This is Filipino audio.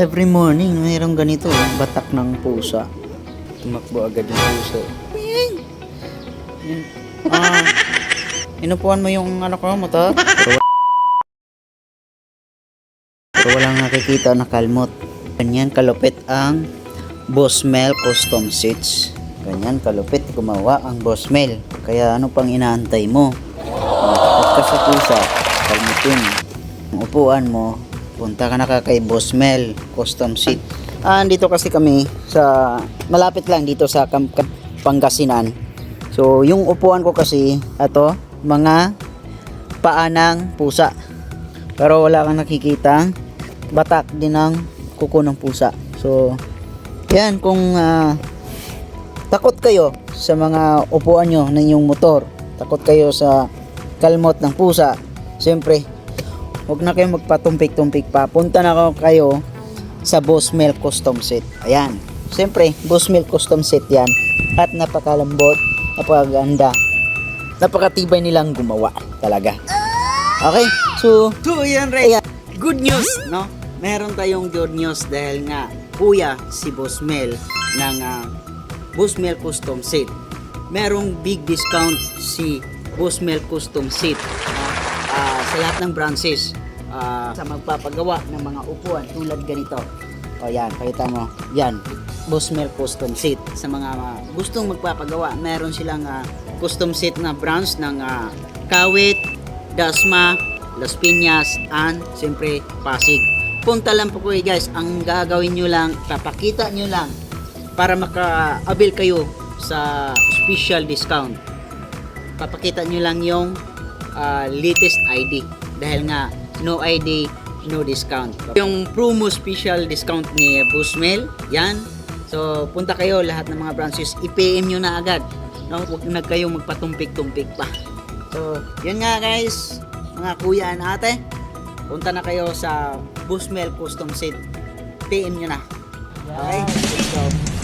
Every morning, mayroong ganito, batak ng pusa. Tumakbo agad yung pusa. Ping! Inupuan mo yung ano ko, motor? Pero walang nakikita na kalmot. Ganyan kalupit ang Bossmel Custom Seats. Ganyan kalupit gumawa ang Bossmel. Kaya ano pang inaantay mo? At ka sa pusa, kalmutin. Ang upuan mo, punta ka na kay Bossmel Custom Seat. Dito kasi kami sa malapit lang dito sa Pangasinan. So yung upuan ko kasi ito, mga paa ng pusa. Pero wala kang nakikitang batak din ng kuko ng pusa. So yan, kung takot kayo sa mga upuan nyo ng inyong motor, takot kayo sa kalmot ng pusa, siyempre huwag na kayo magpatumpik-tumpik pa. Punta na kayo sa Bossmel Custom Seat. Ayan. Siyempre, Bossmel Custom Seat yan. At napakalambot, napakaganda, napakatibay nilang gumawa. Talaga. Okay. So yan, Ray. Good news, no? Meron tayong good news dahil nga kuya si Bossmel ng Bossmel Custom Seat. Merong big discount si Bossmel Custom Seat. Sa lahat ng branches sa magpapagawa ng mga upuan tulad ganito. O yan, pakita mo. Yan, Bossmel Custom Seat. Sa mga gustong magpapagawa, meron silang custom seat na branch ng Kawit, Dasma, Las Piñas, and siyempre Pasig. Punta lang po kayo guys. Ang gagawin nyo lang, papakita nyo lang para maka-avail kayo sa special discount. Papakita nyo lang yung latest ID dahil nga no ID, no discount. Yung promo special discount ni Bossmel, yan. So punta kayo lahat ng mga branches, i-PM nyo na agad, no? Huwag na kayo magpatumpik-tumpik pa. So yun nga guys, mga kuya and ate, punta na kayo sa Bossmel Custom Seat, PM nyo na. Okay, let's go.